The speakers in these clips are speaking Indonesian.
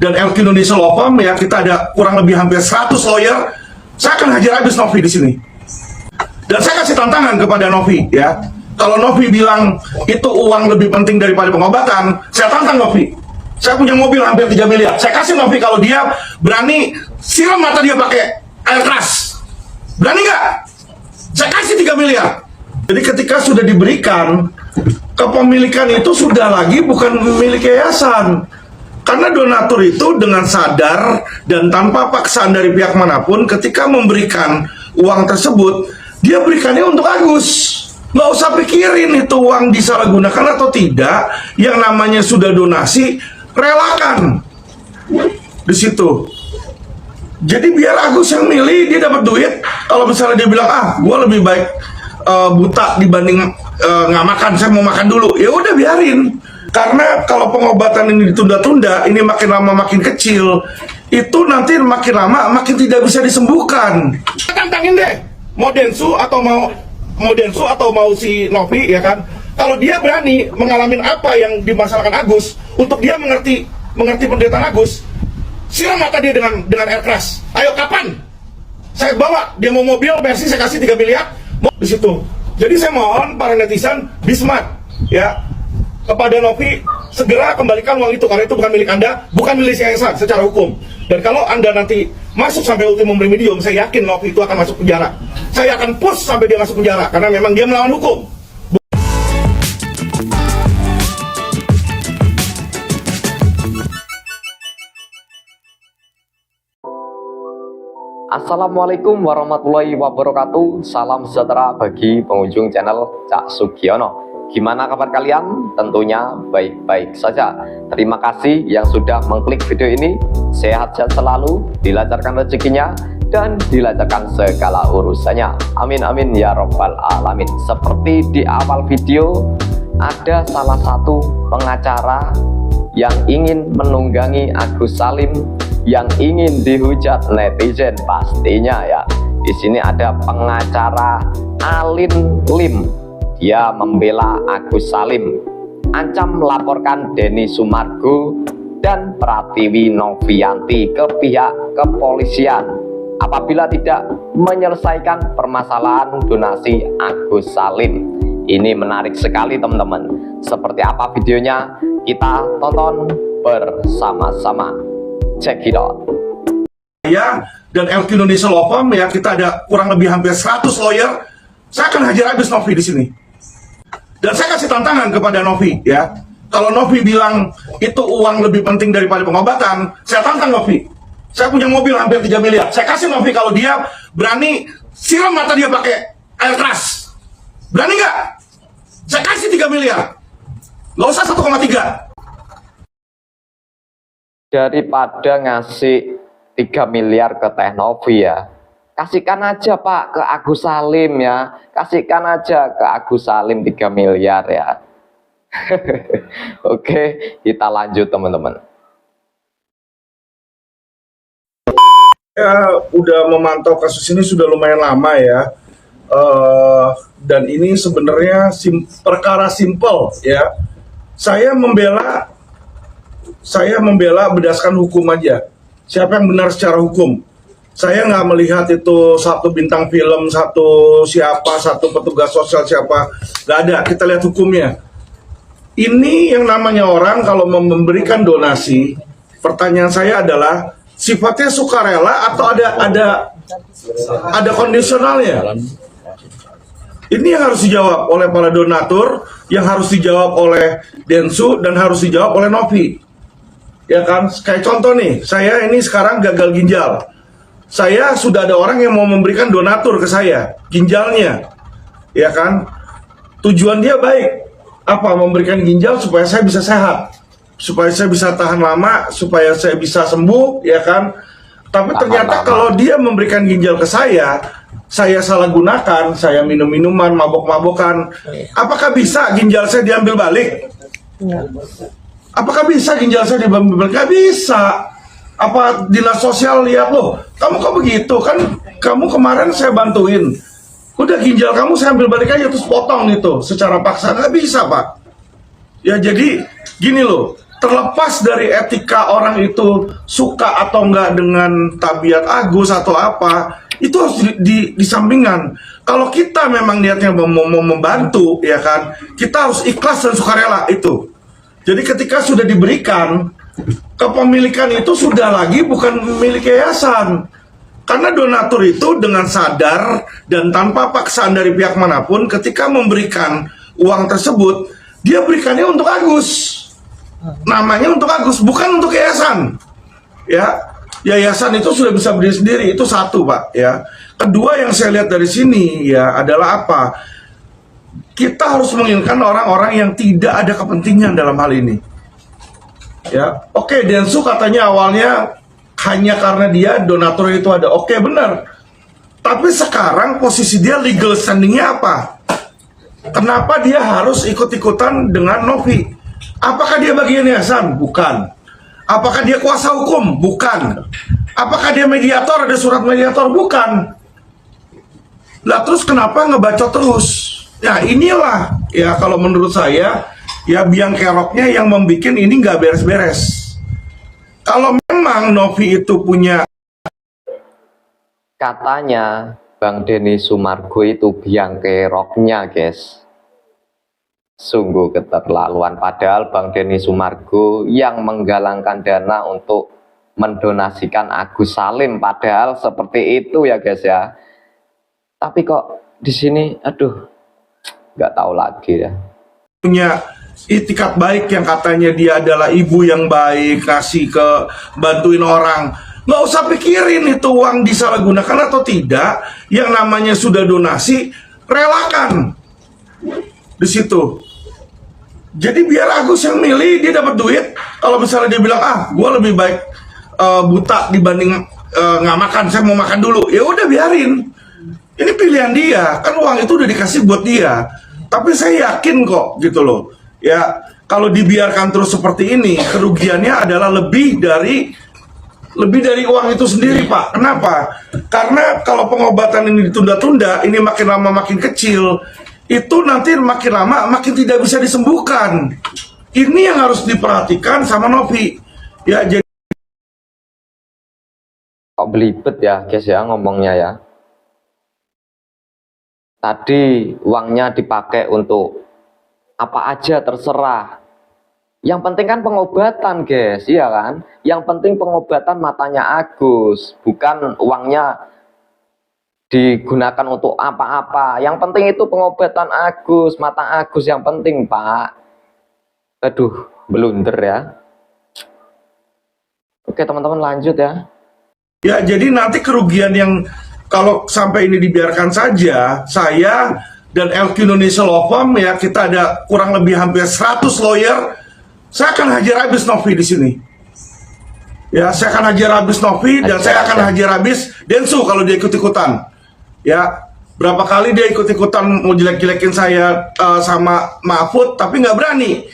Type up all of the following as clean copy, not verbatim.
dan LQ Indonesia Law Firm ya, kita ada kurang lebih hampir 100 lawyer. Saya akan hajar habis Novi di sini. Dan saya kasih tantangan kepada Novi ya. Kalau Novi bilang itu uang lebih penting daripada pengobatan, saya tantang Novi. Saya punya mobil hampir 3 miliar. Saya kasih Novi kalau dia berani siram mata dia pakai air keras. Berani nggak? Saya kasih 3 miliar. Jadi ketika sudah diberikan, kepemilikan itu sudah lagi bukan milik yayasan. Karena donatur itu dengan sadar dan tanpa paksaan dari pihak manapun, ketika memberikan uang tersebut, dia berikannya untuk Agus. Nggak usah pikirin itu uang disalahgunakan atau tidak. Yang namanya sudah donasi, relakan di situ. Jadi biar Agus yang milih, dia dapat duit. Kalau misalnya dia bilang, gue lebih baik buta dibanding nggak makan, saya mau makan dulu, ya udah biarin. Karena kalau pengobatan ini ditunda-tunda, ini makin lama makin kecil, itu nanti makin lama makin tidak bisa disembuhkan. Tantangin deh, mau Densu atau mau si Novi ya kan? Kalau dia berani mengalami apa yang dimasalahkan Agus, untuk dia mengerti penderitaan Agus, siram mata dia dengan air keras. Ayo kapan? Saya bawa dia mau mobil Mercy, saya kasih 3 miliar di situ. Jadi saya mohon para netizen be smart ya, kepada Novi segera kembalikan uang itu, karena itu bukan milik Anda, bukan milik yayasan secara hukum. Dan kalau Anda nanti masuk sampai ultimum remedium, saya yakin Novi itu akan masuk penjara. Saya akan push sampai dia masuk penjara karena memang dia melawan hukum. Assalamualaikum warahmatullahi wabarakatuh. Salam sejahtera bagi pengunjung channel Cak Sugiono. Gimana kabar kalian? Tentunya baik-baik saja. Terima kasih yang sudah mengklik video ini. Sehat-sehat selalu, dilancarkan rezekinya, dan dilancarkan segala urusannya. Amin amin ya robbal alamin. Seperti di awal video, ada salah satu pengacara yang ingin menunggangi Agus Salim, yang ingin dihujat netizen pastinya ya. Di sini ada pengacara Alin Lim. Dia membela Agus Salim, ancam melaporkan Denny Sumargo dan Pratiwi Novianti ke pihak kepolisian apabila tidak menyelesaikan permasalahan donasi Agus Salim. Ini menarik sekali teman-teman. Seperti apa videonya? Kita tonton bersama-sama. Check it out. Ya, dan LQ Indonesia Law Firm ya, kita ada kurang lebih hampir 100 lawyer. Saya akan hajar habis Novi di sini. Dan saya kasih tantangan kepada Novi ya. Kalau Novi bilang itu uang lebih penting daripada pengobatan, saya tantang Novi. Saya punya mobil hampir 3 miliar. Saya kasih Novi kalau dia berani siram mata dia pakai air keras. Berani nggak? Saya kasih 3 miliar. Nggak usah 1,3. Daripada ngasih 3 miliar ke Teh Novi ya, kasihkan aja Pak ke Agus Salim ya. Kasihkan aja ke Agus Salim 3 miliar ya. Oke, kita lanjut teman-teman. Ya, udah memantau kasus ini sudah lumayan lama ya. Dan ini sebenarnya perkara simpel ya. Saya membela berdasarkan hukum aja. Siapa yang benar secara hukum? Saya nggak melihat itu satu bintang film, satu petugas sosial siapa. Nggak ada, kita lihat hukumnya. Ini yang namanya orang kalau memberikan donasi, pertanyaan saya adalah sifatnya sukarela atau ada kondisionalnya? Ini yang harus dijawab oleh para donatur, yang harus dijawab oleh Densu, dan harus dijawab oleh Novi. Ya kan, kayak contoh nih, saya ini sekarang gagal ginjal. Saya sudah ada orang yang mau memberikan donatur ke saya, ginjalnya. Ya kan, tujuan dia baik. Apa? Memberikan ginjal supaya saya bisa sehat, supaya saya bisa tahan lama, supaya saya bisa sembuh, ya kan. Tapi ternyata kalau dia memberikan ginjal ke saya salah gunakan, saya minum minuman, mabok-mabokan, apakah bisa ginjal saya diambil balik? Apakah bisa ginjal saya diambil balik? Gak bisa. Apa dinas sosial lihat, loh, kamu kok begitu kan? Kamu kemarin saya bantuin, udah ginjal kamu saya ambil balik aja terus potong itu secara paksa. Nggak bisa Pak. Ya jadi gini loh, terlepas dari etika orang itu suka atau enggak dengan tabiat Agus atau apa, itu harus disampingkan. Kalau kita memang niatnya mau membantu, ya kan, kita harus ikhlas dan sukarela itu. Jadi ketika sudah diberikan, kepemilikan itu sudah lagi bukan milik yayasan. Karena donatur itu dengan sadar dan tanpa paksaan dari pihak manapun, ketika memberikan uang tersebut, dia berikannya untuk Agus. Namanya untuk Agus, bukan untuk yayasan. Ya, yayasan itu sudah bisa berdiri sendiri, itu satu, Pak. Ya. Kedua yang saya lihat dari sini ya adalah apa? Kita harus menginginkan orang-orang yang tidak ada kepentingan dalam hal ini. Ya, oke, Densu katanya awalnya hanya karena dia donatur itu ada. Oke, benar. Tapi sekarang posisi dia legal standingnya apa? Kenapa dia harus ikut-ikutan dengan Novi? Apakah dia bagian yayasan? Bukan. Apakah dia kuasa hukum? Bukan. Apakah dia mediator? Ada surat mediator? Bukan. Lah terus kenapa ngebacot terus? Ya inilah ya kalau menurut saya ya biang keroknya yang membuat ini nggak beres-beres. Kalau memang Novi itu punya, katanya Bang Denny Sumargo itu biang keroknya, guys. Sungguh keterlaluan, padahal Bang Denny Sumargo yang menggalangkan dana untuk mendonasikan Agus Salim, padahal seperti itu ya guys ya. Tapi kok di sini aduh nggak tahu lagi ya. punya itikat baik yang katanya dia adalah ibu yang baik, kasih ke bantuin orang. Nggak usah pikirin itu uang disalahgunakan atau tidak. Yang namanya sudah donasi, relakan di situ. Jadi biar Agus yang milih, dia dapat duit. Kalau misalnya dia bilang gue lebih baik buta dibanding nggak makan, saya mau makan dulu. Ya udah biarin. Ini pilihan dia, kan uang itu udah dikasih buat dia. Tapi saya yakin kok gitu loh. Ya kalau dibiarkan terus seperti ini, kerugiannya adalah lebih dari uang itu sendiri, Pak. Kenapa? Karena kalau pengobatan ini ditunda-tunda, ini makin lama makin kecil. Itu nanti makin lama makin tidak bisa disembuhkan. Ini yang harus diperhatikan sama Novi. Ya, jadi Kok belibet ya guys ya ngomongnya ya. Tadi uangnya dipakai untuk apa aja terserah. Yang penting kan pengobatan guys, iya kan? Yang penting pengobatan matanya Agus, bukan uangnya digunakan untuk apa-apa. Yang penting itu pengobatan Agus, mata Agus yang penting, Pak. Aduh, blunder ya. Oke, teman-teman lanjut ya. ya jadi nanti kerugian yang kalau sampai ini dibiarkan saja, saya dan LQ Indonesia Law Firm ya kita ada kurang lebih hampir 100 lawyer. Saya akan hajar habis Novi di sini. Ya, saya akan hajar habis Novi dan saya akan hajar habis Densu kalau dia ikut-ikutan. Ya, berapa kali dia ikut-ikutan mau jelek-jelekin saya sama Mahfud, tapi nggak berani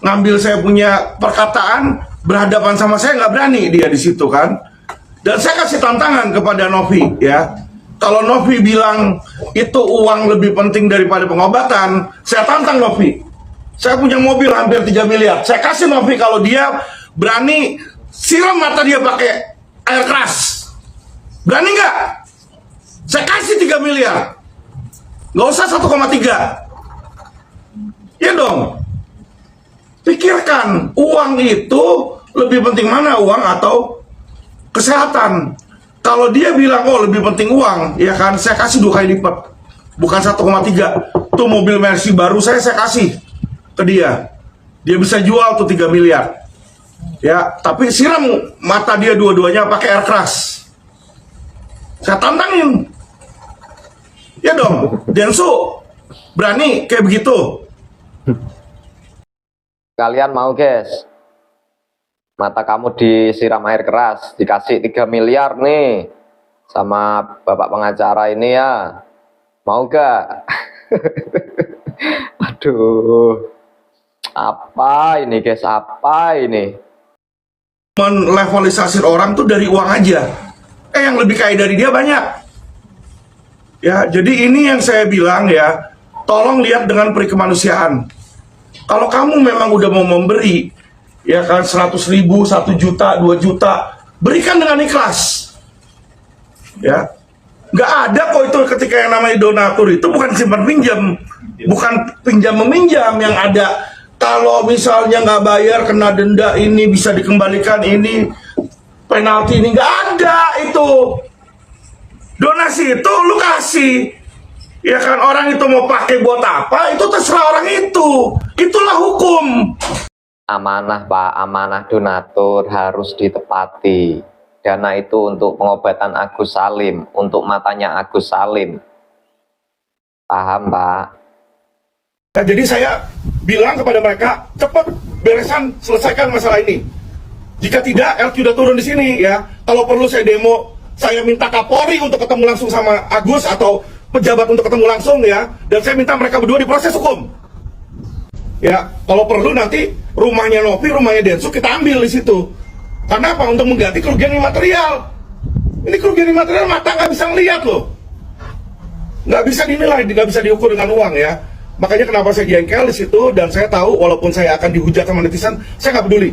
ngambil saya punya perkataan, berhadapan sama saya nggak berani dia di situ kan. Dan saya kasih tantangan kepada Novi ya. Kalau Novi bilang itu uang lebih penting daripada pengobatan, saya tantang Novi. Saya punya mobil hampir 3 miliar. Saya kasih Novi kalau dia berani siram mata dia pakai air keras. Berani nggak? Saya kasih 3 miliar. Nggak usah 1,3. Ya dong. Pikirkan, uang itu lebih penting mana, uang atau kesehatan? Kalau dia bilang, lebih penting uang, ya kan, saya kasih 2 kali lipat. Bukan 1,3. Tuh mobil Mercy baru saya kasih ke dia. Dia bisa jual tuh 3 miliar. Ya, tapi siram mata dia dua-duanya pakai air keras. Saya tantangin. Ya dong, Densu berani kayak begitu. Kalian mau guys? Mata kamu disiram air keras, dikasih 3 miliar nih sama bapak pengacara ini ya. Mau gak? Aduh. Apa ini guys? Apa ini? Menlevelisasi orang tuh dari uang aja. Yang lebih kaya dari dia banyak. Ya, jadi ini yang saya bilang ya, tolong lihat dengan perikemanusiaan. Kalau kamu memang udah mau memberi, ya kan 100.000, 1 juta, 2 juta, berikan dengan ikhlas. Ya, nggak ada kok itu ketika yang namanya donatur itu bukan simpan pinjam, bukan pinjam meminjam yang ada. Kalau misalnya nggak bayar kena denda ini bisa dikembalikan ini penalti ini nggak ada itu. Donasi itu lu kasih, ya kan orang itu mau pakai buat apa itu terserah orang itu. Itulah hukum. Amanah Pak, amanah donatur harus ditepati. Dana itu untuk pengobatan Agus Salim, untuk matanya Agus Salim. Paham Pak? Nah, jadi saya bilang kepada mereka, cepat beresan, selesaikan masalah ini. Jika tidak, LQ udah turun di sini ya. Kalau perlu saya demo, saya minta Kapolri untuk ketemu langsung sama Agus atau pejabat untuk ketemu langsung ya. Dan saya minta mereka berdua diproses hukum. Ya, kalau perlu nanti rumahnya Novi, rumahnya Densu kita ambil di situ. Karena apa? Untuk mengganti kerugian imaterial. Ini kerugian imaterial mata nggak bisa ngeliat loh. Nggak bisa dinilai, nggak bisa diukur dengan uang ya. Makanya kenapa saya jengkel di situ dan saya tahu walaupun saya akan dihujat sama netizen, saya nggak peduli.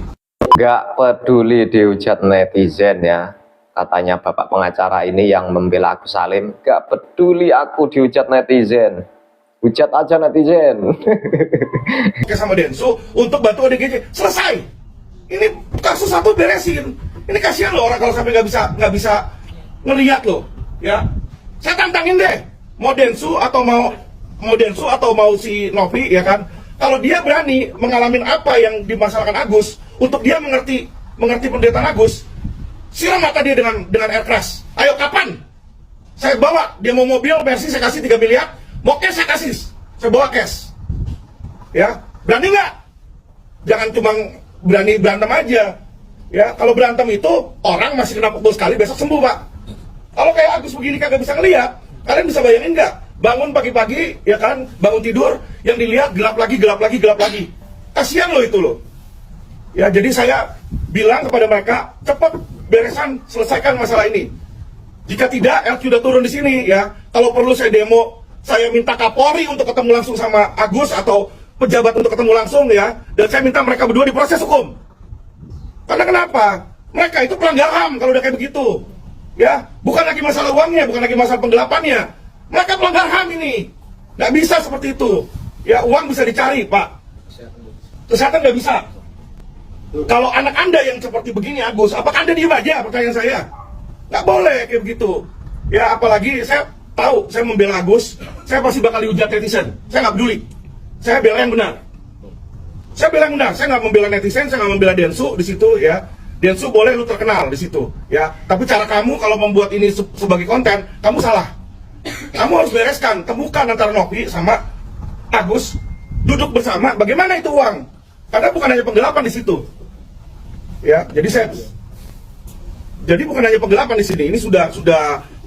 Nggak peduli dihujat netizen ya. Katanya bapak pengacara ini yang membela Agus Salim, nggak peduli aku dihujat netizen. Hujat aja netizen. Sama Densu untuk bantu ODGJ selesai. Ini kasus satu beresin. Ini kasihan loh orang kalau sampai nggak bisa ngelihat loh. Ya, saya tantangin deh. Mau Densu atau mau si Novi ya kan. Kalau dia berani mengalami apa yang dimasalahkan Agus, untuk dia mengerti penderitaan Agus, siram mata dia dengan air keras. Ayo kapan? Saya bawa dia mau mobil Mercy saya kasih 3 miliar, mau cash saya kasih, saya bawa cash. Ya, berani nggak? Jangan cuma berani berantem aja. Ya, kalau berantem itu orang masih kena pukul sekali besok sembuh Pak. Kalau kayak Agus begini kagak bisa ngelihat, kalian bisa bayangin nggak? Bangun pagi-pagi, ya kan, bangun tidur, yang dilihat gelap lagi. Kasihan loh itu loh. Ya, jadi saya bilang kepada mereka, cepat beresan, selesaikan masalah ini. Jika tidak, LQ udah turun di sini ya. Kalau perlu saya demo, saya minta Kapolri untuk ketemu langsung sama Agus atau pejabat untuk ketemu langsung ya. Dan saya minta mereka berdua diproses hukum. Karena kenapa? Mereka itu pelanggar HAM kalau udah kayak begitu. Ya, bukan lagi masalah uangnya, bukan lagi masalah penggelapannya. Mereka pelanggar HAM ini. Nggak bisa seperti itu. Ya, uang bisa dicari, Pak. Kesehatan nggak bisa. Kalau anak Anda yang seperti begini, Agus, apakah Anda diem aja? Pertanyaan saya. Nggak boleh kayak begitu. Ya, apalagi saya tahu, saya membela Agus, saya pasti bakal dihujat netizen. Saya nggak peduli. Saya bela yang benar. Saya nggak membela netizen, saya nggak membela Densu di situ ya. Densu boleh lu terkenal di situ ya. Tapi cara kamu kalau membuat ini sebagai konten, kamu salah. Kamu harus bereskan, temukan antara Novi sama Agus, duduk bersama, bagaimana itu uang? Karena bukan hanya penggelapan di situ. Ya, jadi bukan hanya penggelapan di sini, ini sudah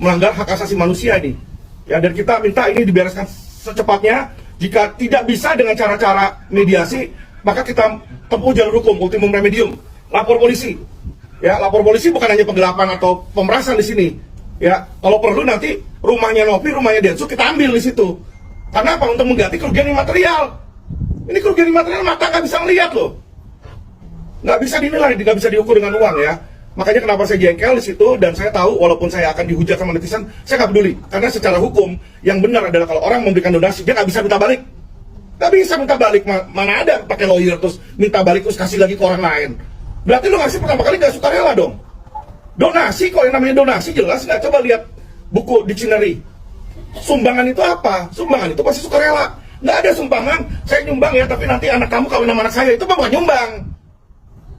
melanggar hak asasi manusia ini. Ya, dan kita minta ini dibereskan secepatnya. Jika tidak bisa dengan cara-cara mediasi, maka kita tempuh jalur hukum, ultimum remedium, lapor polisi. Ya, lapor polisi bukan hanya penggelapan atau pemerasan di sini. Ya, kalau perlu nanti rumahnya Novi, rumahnya Densu kita ambil di situ. Karena apa? Untuk mengganti kerugian imaterial. Ini kerugian imaterial mata nggak bisa ngelihat loh. Nggak bisa dinilai, nggak bisa diukur dengan uang ya. Makanya kenapa saya jengkel di situ dan saya tahu walaupun saya akan dihujat sama netizen, saya nggak peduli. Karena secara hukum yang benar adalah kalau orang memberikan donasi dia nggak bisa minta balik. Nggak bisa minta balik, mana ada pakai lawyer terus minta balik terus kasih lagi ke orang lain. Berarti lo ngasih pertama kali nggak sukarela dong. Donasi, kalau yang namanya donasi jelas nggak, coba lihat buku dictionary. Sumbangan itu apa? Sumbangan itu pasti sukarela. Nggak ada sumbangan, saya nyumbang ya, tapi nanti anak kamu kawin sama anak saya, itu bukan nyumbang.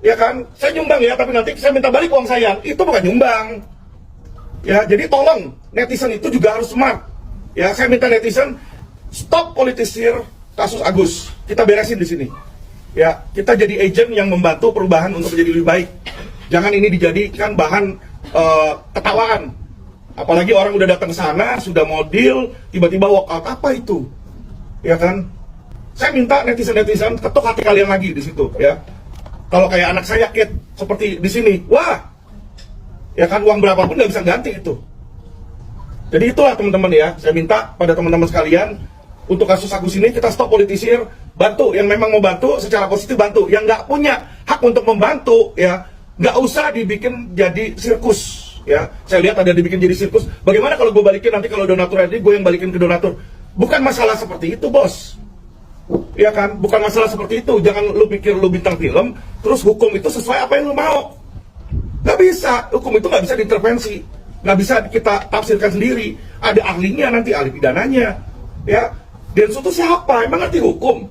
Ya kan, saya nyumbang ya, tapi nanti saya minta balik uang saya, itu bukan nyumbang. Ya, jadi tolong netizen itu juga harus smart. Ya, saya minta netizen stop politisir kasus Agus. Kita beresin di sini. Ya, kita jadi agent yang membantu perubahan untuk menjadi lebih baik. Jangan ini dijadikan bahan ketawaan. Apalagi orang udah datang ke sana, sudah mau deal, tiba-tiba walk out, apa itu? Ya kan? Saya minta netizen-netizen ketuk hati kalian lagi di situ, ya. Kalau kayak anak saya Kit seperti di sini, wah, ya kan uang berapapun nggak bisa ganti itu. Jadi itulah teman-teman ya, saya minta pada teman-teman sekalian untuk kasus Agus ini kita stop politisir, bantu yang memang mau bantu secara positif bantu, yang nggak punya hak untuk membantu, ya nggak usah dibikin jadi sirkus. Ya, saya lihat ada dibikin jadi sirkus. Bagaimana kalau gue balikin nanti kalau donatur RT gue yang balikin ke donatur? Bukan masalah seperti itu, bos. Ya kan, bukan masalah seperti itu. Jangan lu pikir lu bintang film, terus hukum itu sesuai apa yang lu mau. Nggak bisa, hukum itu nggak bisa diintervensi, nggak bisa kita tafsirkan sendiri. Ada ahlinya nanti, ahli pidananya. Ya, Densu itu siapa? Emang ngerti hukum?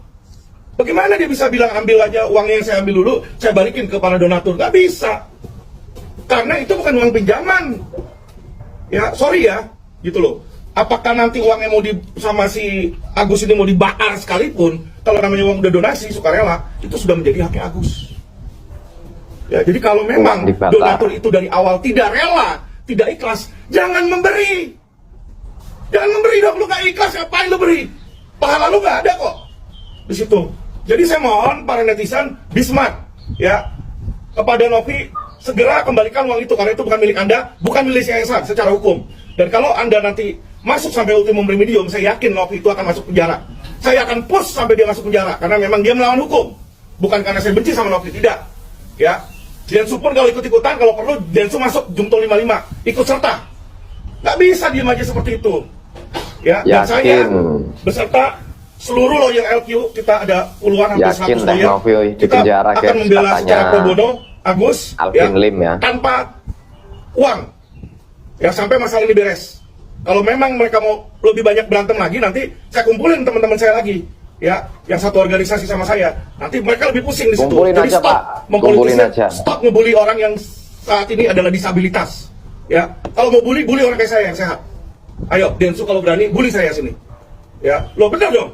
Bagaimana dia bisa bilang ambil aja uangnya yang saya ambil dulu, saya balikin ke para donatur? Nggak bisa. Karena itu bukan uang pinjaman. Ya, sorry ya, gitu loh. Apakah nanti uangnya mau sama si Agus ini mau dibakar sekalipun, kalau namanya uang udah donasi, sukarela, itu sudah menjadi haknya Agus. Ya, jadi kalau memang donatur itu dari awal tidak rela, tidak ikhlas, jangan memberi. Jangan memberi dong, lu gak ikhlas, ngapain lu beri? Pahala lu gak ada kok di situ. Jadi saya mohon para netizen, be smart, ya, kepada Novi, segera kembalikan uang itu, karena itu bukan milik Anda, bukan milik yayasan secara hukum. Dan kalau Anda nanti masuk sampai ultimum remedium, saya yakin Novi itu akan masuk penjara. Saya akan push sampai dia masuk penjara, karena memang dia melawan hukum. Bukan karena saya benci sama Novi, tidak. Ya, Densu pun kalau ikut-ikutan, kalau perlu Densu masuk Jumto 55, ikut serta. Nggak bisa diem aja seperti itu. Ya, dan saya beserta seluruh lawyer LQ, kita ada puluhan hampir 100 lawyer, kita akan membela secara pro bono Agus, ya, Lim, ya, tanpa uang, ya, sampai masalah ini beres. Kalau memang mereka mau lebih banyak berantem lagi, nanti saya kumpulin teman-teman saya lagi, ya, yang satu organisasi sama saya. Nanti mereka lebih pusing di situ. Jadi aja, stop mempolitisir, stop ngebully orang yang saat ini adalah disabilitas. Ya, kalau mau bully orang kayak saya yang sehat. Ayo, Densu kalau berani bully saya sini. Ya, lo bener dong.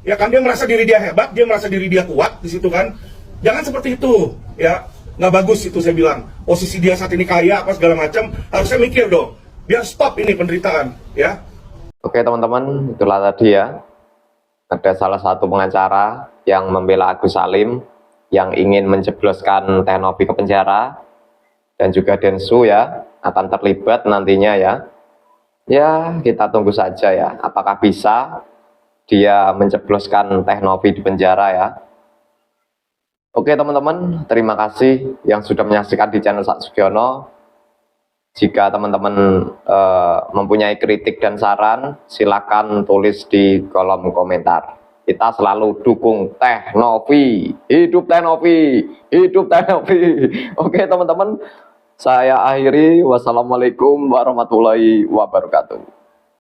Ya kan, dia merasa diri dia hebat, dia merasa diri dia kuat di situ kan. Jangan seperti itu, ya. Nggak bagus itu saya bilang. Posisi dia saat ini kaya apa segala macam, harusnya mikir dong. Biar stop ini penderitaan, ya. Oke teman-teman, itulah tadi ya. Ada salah satu pengacara yang membela Agus Salim yang ingin menjebloskan Teh Novi ke penjara, dan juga Densu ya akan terlibat nantinya ya. Ya, kita tunggu saja ya. Apakah bisa dia menjebloskan Teh Novi di penjara ya? Oke teman-teman, terima kasih yang sudah menyaksikan di channel Cak Sugiono. Jika teman-teman mempunyai kritik dan saran, silakan tulis di kolom komentar. Kita selalu dukung Teh Novi. Hidup Teh Novi, hidup Teh Novi. Oke teman-teman, saya akhiri. Wassalamualaikum warahmatullahi wabarakatuh.